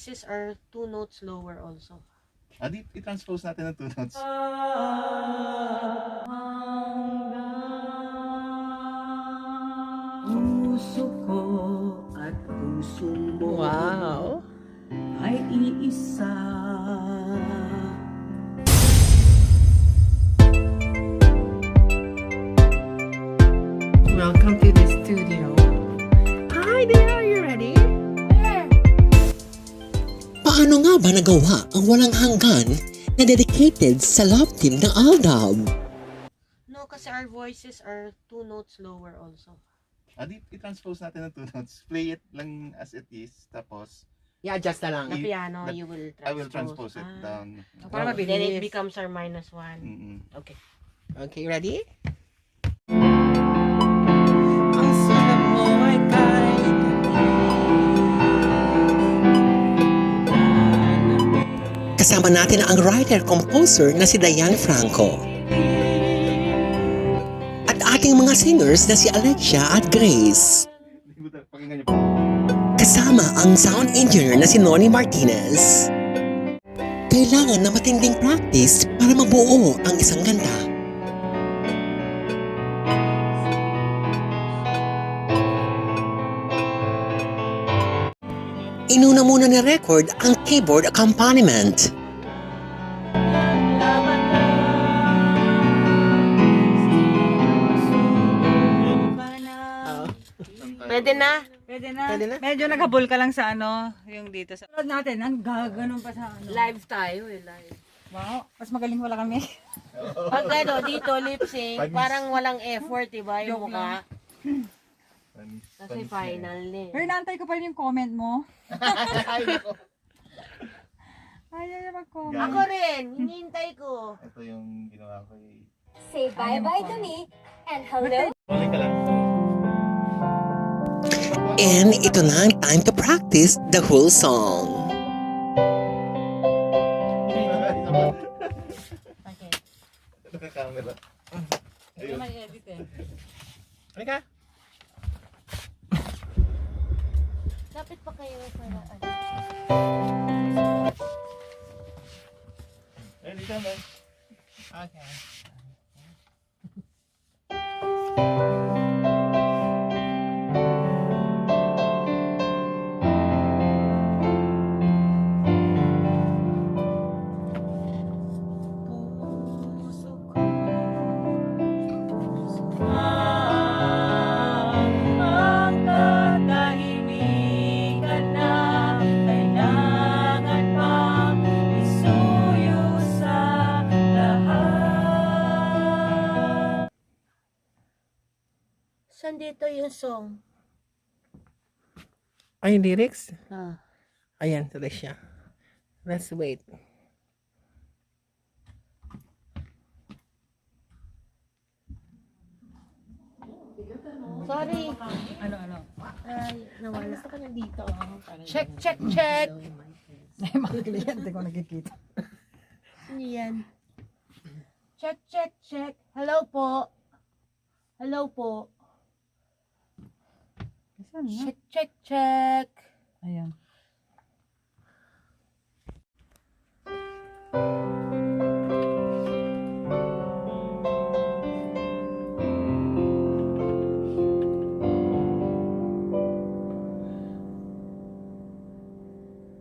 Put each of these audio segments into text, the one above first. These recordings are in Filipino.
voices are 2 notes lower also. I-transpose natin ng 2 notes. Puso ko at puso mo Wow. ay iisa. Welcome to the studio. Hi there, you ready? Paano nga ba nagawa ang walang hanggan na dedicated sa love team ng Aldab? No, kasi our voices are 2 notes lower also. I-transpose natin ng 2 notes. Play it lang as it is. Tapos, I-adjust na lang. Na piano, that- you will transpose. I will transpose it down. Para mabilis. Then it becomes our -1. Okay. Okay, ready? Ang sarap mo ay kahit Kasama natin ang writer-composer na si Diane Franco. At ating mga singers na si Alexia at Grace. Pakinggan niyo po. Kasama ang sound engineer na si Noni Martinez. Kailangan na matinding practice para mabuo ang isang kanta. Inuna muna ni record ang keyboard accompaniment. Pwede na? Pwede na. Pwede na? Medyo naghabol ka lang sa ano, yung dito sa... Tulad natin, ang gaganon pa sa ano. Live tayo live. Wow, mas magaling wala kami. Pag ano, dito lip sync, parang walang effort, diba? Yung Joke mukha. Kasi final na Pero inaantay ko pa rin yung comment mo. Ayaw na mag-comment. Ako rin, hinihintay ko. Ito yung ginawa ko. Say bye-bye to me and hello. Rolling ka lang. And ito na ang time to practice the whole song. Okay. Naka-camera. Ito may edit eh. Halika. Lapit pa kayo para ano. Dito naman. Okay. Ang katahimikan na kailangan pang isuyo sa lahat. Saan dito yung song? Ay, yung lyrics? Ah. Ayan, tuloy siya. Let's wait. Sorry. Ano? Ay, nawala. Gusto ka nandito. Check. Ay, mga kliyente ko nakikita. Ano yan? Check. Hello po. Saan na? Check. Ayan.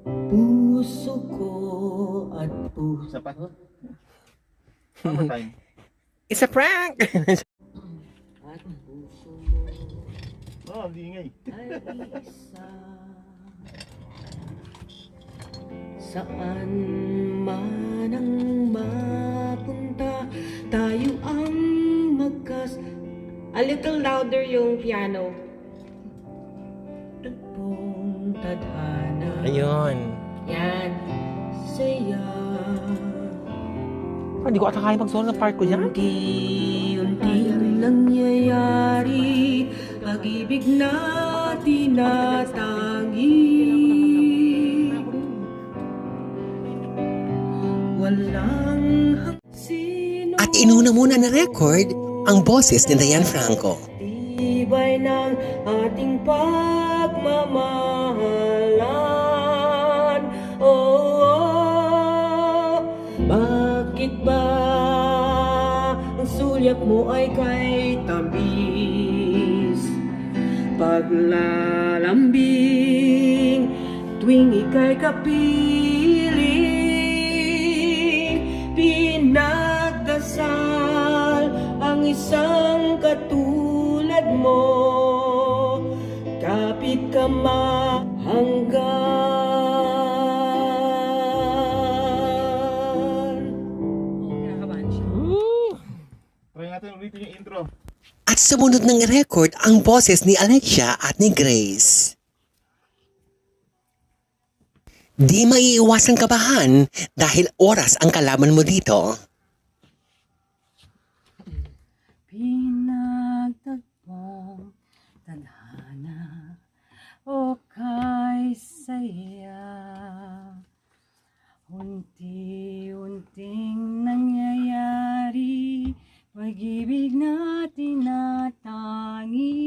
Puso ko at puso. Isa pa. One more time. It's a prank! At puso mo Oh, hindi ingay. ay isa. Saan man ang mapunta, tayo ang A little louder yung piano. tagpong tadhana. Ayun. Yan. Saya. Hindi ko ata kaya mag-solo ng part ko dyan. Unti-unting nangyayari, pag-ibig na tinatangi. Walang sino At inuna muna na record ang boses ni Diane Franco. tibay ng ating pagmamahalan. oh, bakit ba ang sulyap mo ay kay tamis? Paglalambing tuwing ika'y kapiling, pinagdasal ang isang katulad mo. Kapit ka mahanggan. Try natin ulitin yung intro. At sumunod ng record ang boses ni Alexia at ni Grace. Di maiiwasang kabahan dahil oras ang kalaban mo dito. Pinagtagpong tadhana o kay saya, unti-unting nangyayari, pag-ibig na tinatangi.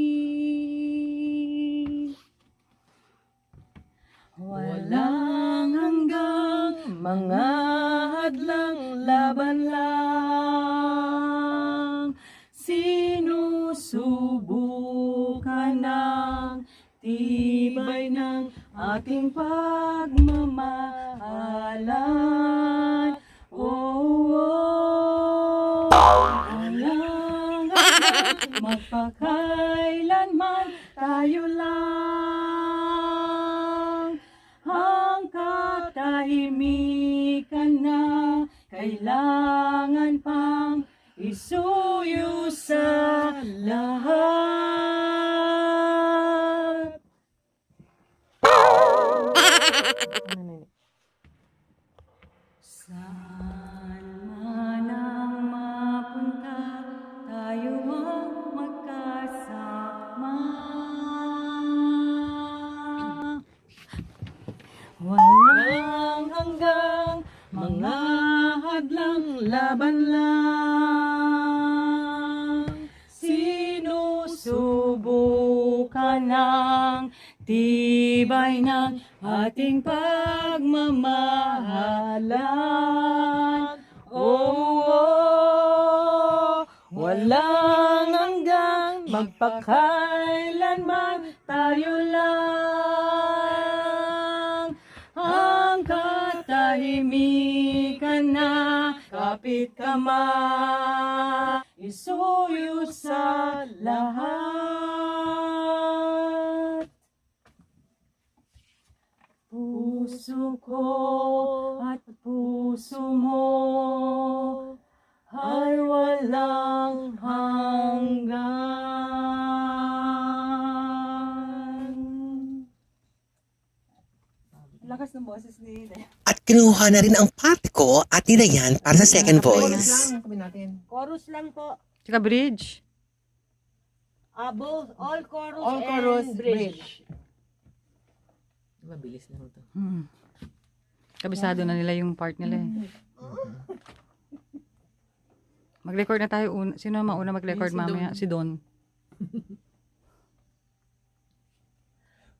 Walang hanggang mga hadlang, laban lang, sinusubukan ng tibay ng ating pagmamahalan. Oh, oh, walang hanggang, magpakailanman tayo lang. Ang katahimikan na kailangan pang isuyo sa lahat. Saan man ang mapunta, tayo ang magkasama. Walang hanggang mga hadlang, laban lang, sinusubukan ng tibay ng ating pagmamahalan. Oh, oh, walang hanggang, magpakailanman tayo lang. Ang katahimikan na kapit kama, isuyo sa lahat. Puso ko at puso mo ay walang hanggan. Lakas ng boses ni Dayan. At kinuha na rin ang part ko at ni Dayan para sa second voice. Chorus lang po. Tsaka bridge. Both, all chorus All and chorus, bridge. Mabilis lang ito. Kabisado na nila yung part nila eh. Mag-record na tayo. Sino mauna mag-record mamaya? Si Don.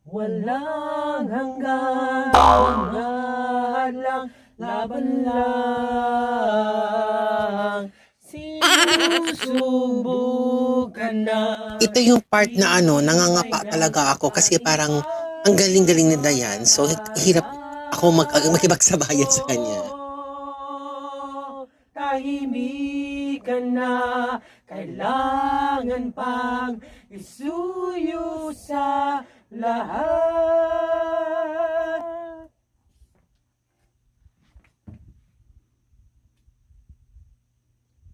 Walang hanggang, mga hadlang, laban lang, sinusubukan na. Ito yung part na nangangapa talaga ako kasi parang ang galing-galing ni Dayan. So hirap ako makibagsabayan sa kanya. Tahimikan na, kailangan pang isuyo sa lahat.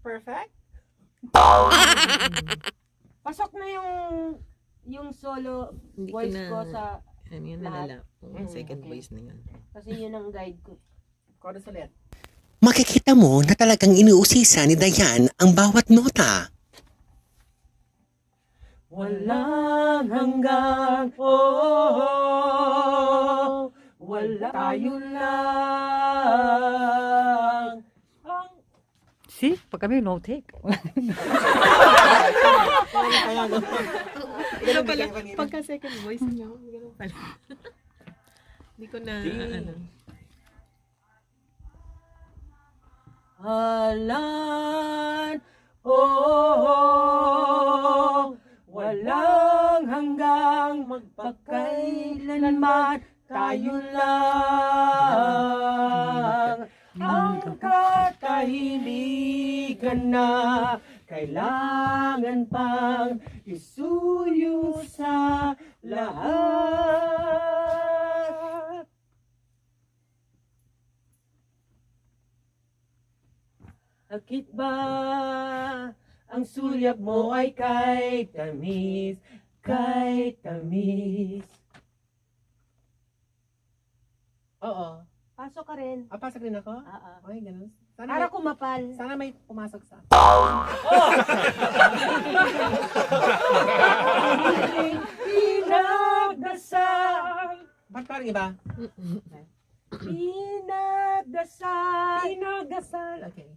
Perfect? Pasok na yung solo Hindi ko voice na- ko sa, Ano yun, Lahat. nalala. Second okay. voice na yun. kasi yun ang guide ko. Chorus ulit. Makikita mo na talagang inuusisa ni Dayan ang bawat nota. Walang hanggang, oh, wala tayo lang. See? Pag kami no take. Gano'n pala, pagka second voice niyo, gano'n pala. Hindi ko na, halan. Oh, walang hanggang magpakailanman tayo lang. Ang katahimikan na kailangan pang isuyo sa lahat. Akit ba ang sulyap mo ay kay tamis, kay tamis? Oo. Pasok ka rin. Pasok rin ako? Okay, ganun. Sana Para may, kumapal. sana may pumasok sa akin. Pinagdasal. Ba't parang iba? Pinagdasal. Pinagdasal. Okay.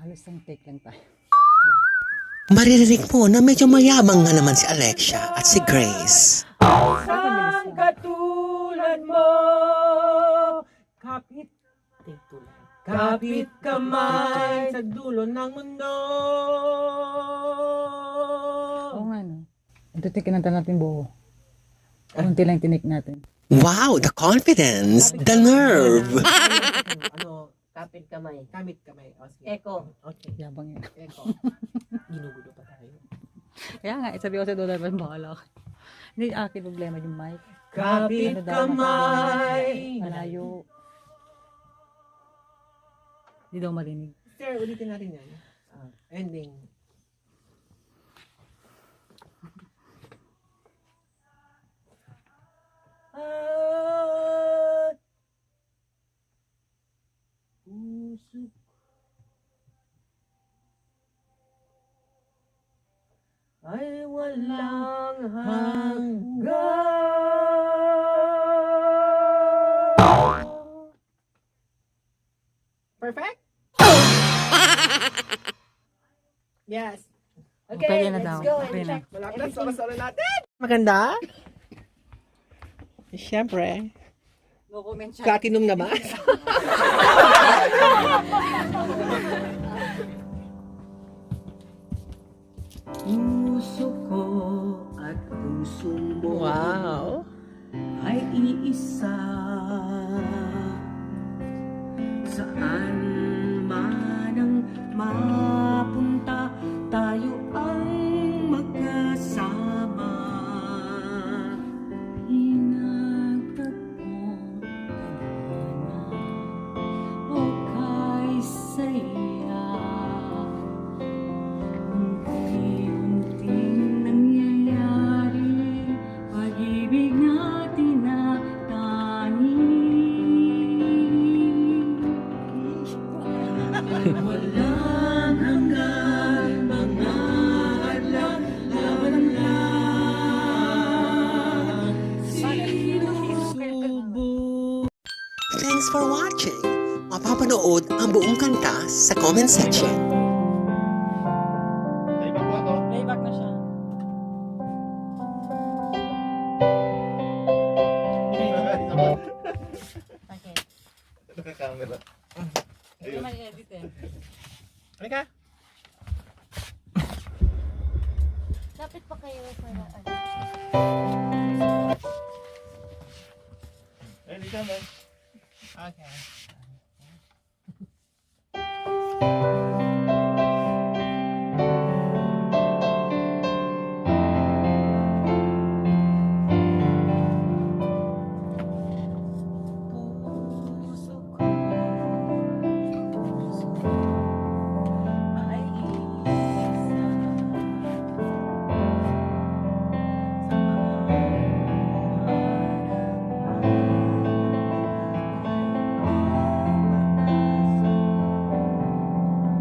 Halos ang take lang tayo. Maririnig mo na medyo mayabang nga naman si Alexia at si Grace. Isang katulad mo, kapit kamay sa dulo ng mundo. Oo nga no. Ito tikinanta natin buo. Kunti lang tinik natin. Wow, the confidence, the nerve. Ano, Kapit kamay. kamit kamay. O, sige. Echo. Okay. Yabang yan. Eko. Ginugulo pa tayo. Kaya nga, sabi ko sa dollar, mas bahala ka. Hindi akin problema yung mic. Kapit Ano daw, kamay. Malayo. Hindi daw marinig. Sir, ulitin natin yan. Ending. Puso ay walang hanggan. Perfect? Yes. Okay, Pwede na let's daw. go Okay and na. check. Malapit ang solo natin. Maganda? Siyempre. No comment siya. Platinum naman. Puso ko at puso mo. Wow. Ay iisa. Saan man ang mapunta, tayo ang magkasama. Hinagtagpo o kay saya. Unti-unting nangyayari, pag-ibig natin na Walang hanggan, mga adlang, laban lang. Sinusubo. Thanks for watching. Mapapanood ang buong kanta sa comment section. Playback po ako. Playback na siya. Isa pa. Okay. Naka-camera. Hindi naman i-edit eh. Halika. Kapit pa kayo para ano. Ay, di ka, man. Okay. Puso ko ay isa. Sa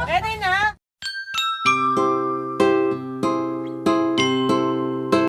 Pwede na?